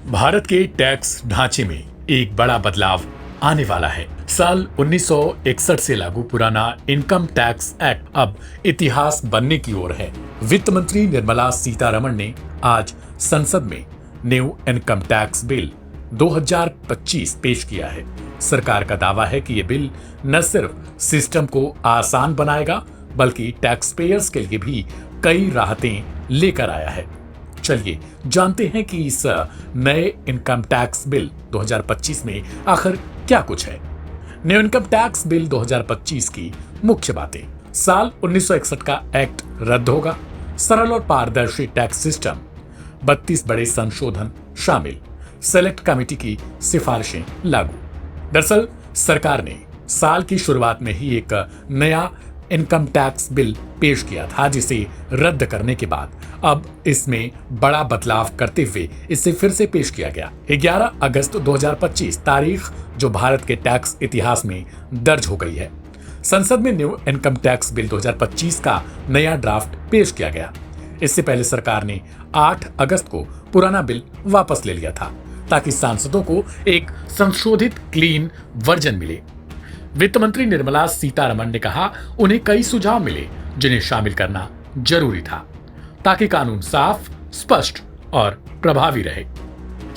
भारत के टैक्स ढांचे में एक बड़ा बदलाव आने वाला है। साल 1961 से लागू पुराना इनकम टैक्स एक्ट अब इतिहास बनने की ओर है। वित्त मंत्री निर्मला सीतारमण ने आज संसद में न्यू इनकम टैक्स बिल 2025 पेश किया है। सरकार का दावा है कि ये बिल न सिर्फ सिस्टम को आसान बनाएगा बल्कि टैक्स पेयर्स के लिए भी कई राहतें लेकर आया है। चलिए जानते हैं कि इस नए इनकम टैक्स बिल 2025 में आखिर क्या कुछ है। न्यू इनकम टैक्स बिल 2025 की मुख्य बातें। साल 1961 का एक्ट रद्द होगा। सरल और पारदर्शी टैक्स सिस्टम, 32 बड़े संशोधन शामिल, सेलेक्ट कमेटी की सिफारिशें लागू। दरअसल सरकार ने साल की शुरुआत में ही एक नया इनकम टैक्स बिल पेश किया था, जिसे रद्द करने के बाद अब इसमें बड़ा बदलाव करते हुए इसे फिर से पेश किया गया। 11 अगस्त 2025 तारीख जो भारत के टैक्स इतिहास में दर्ज हो गई है। संसद में न्यू इनकम टैक्स बिल 2025 का नया ड्राफ्ट पेश किया गया। इससे पहले सरकार ने 8 अगस्त को पुराना बिल वापस ले लिया था ताकि सांसदों को एक संशोधित क्लीन वर्जन मिले। वित्त मंत्री निर्मला सीतारमण ने कहा उन्हें कई सुझाव मिले जिन्हें शामिल करना जरूरी था ताकि कानून साफ, स्पष्ट और प्रभावी रहे।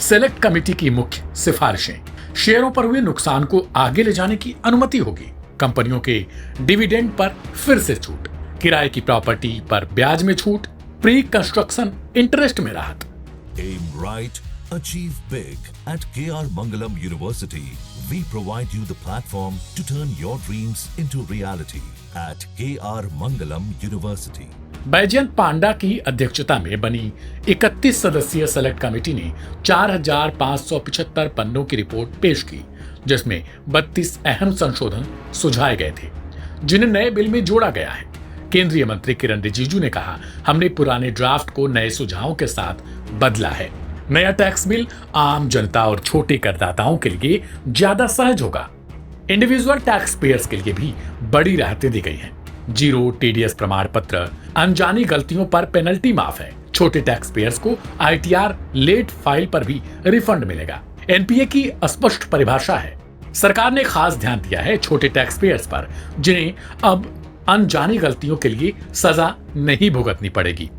सेलेक्ट कमेटी की मुख्य सिफारिशें, शेयरों पर हुए नुकसान को आगे ले जाने की अनुमति होगी, कंपनियों के डिविडेंड पर फिर से छूट, किराए की प्रॉपर्टी पर ब्याज में छूट, प्री कंस्ट्रक्शन इंटरेस्ट में राहत। Aim right, achieve big. At KR Mangalam University, we provide you the platform to turn your dreams into reality. At KR Mangalam University. Baijayant पांडा की अध्यक्षता में बनी 31 सदस्यीय सेलेक्ट कमेटी ने 4,575 पन्नों की रिपोर्ट पेश की, जिसमें 32 अहम संशोधन सुझाए गए थे जिन्हें नए बिल में जोड़ा गया है। केंद्रीय मंत्री किरण रिजिजू ने कहा, हमने पुराने ड्राफ्ट को नए सुझावों के साथ बदला है। नया टैक्स बिल आम जनता और छोटे करदाताओं के लिए ज्यादा सहज होगा। इंडिविजुअल टैक्स पेयर्स के लिए भी बड़ी राहतें दी गई हैं। जीरो टीडीएस प्रमाण पत्र, अनजानी गलतियों पर पेनल्टी माफ है। छोटे टैक्स पेयर्स को आईटीआर लेट फाइल पर भी रिफंड मिलेगा। एनपीए की अस्पष्ट परिभाषा है। सरकार ने खास ध्यान दिया है छोटे टैक्स पेयर्स पर, जिन्हें अब अनजानी गलतियों के लिए सजा नहीं भुगतनी पड़ेगी।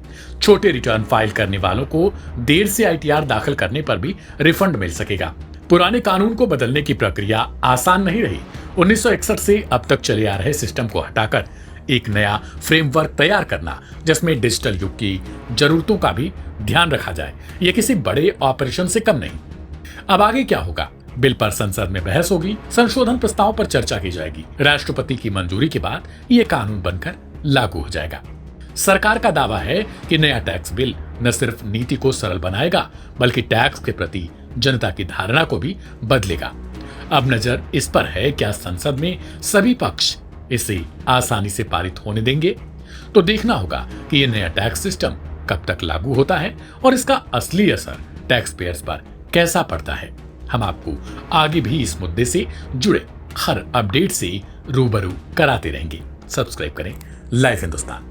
छोटे रिटर्न फाइल करने वालों को देर से आईटीआर दाखिल करने पर भी रिफंड मिल सकेगा। पुराने कानून को बदलने की प्रक्रिया आसान नहीं रही। 1961 से अब तक चले आ रहे सिस्टम को हटाकर एक नया फ्रेमवर्क तैयार करना, जिसमें डिजिटल युग की जरूरतों का भी ध्यान रखा जाए, ये किसी बड़े ऑपरेशन से कम नहीं। अब आगे क्या होगा? बिल पर संसद में बहस होगी, संशोधन प्रस्ताव पर चर्चा की जाएगी। राष्ट्रपति की मंजूरी के बाद ये कानून बनकर लागू हो जाएगा। सरकार का दावा है कि नया टैक्स बिल न सिर्फ नीति को सरल बनाएगा बल्कि टैक्स के प्रति जनता की धारणा को भी बदलेगा। अब नजर इस पर है क्या संसद में सभी पक्ष इसे आसानी से पारित होने देंगे। तो देखना होगा कि यह नया टैक्स सिस्टम कब तक लागू होता है और इसका असली असर टैक्स पेयर्स पर कैसा पड़ता है। हम आपको आगे भी इस मुद्दे से जुड़े हर अपडेट से रूबरू कराते रहेंगे। सब्सक्राइब करें लाइव हिंदुस्तान।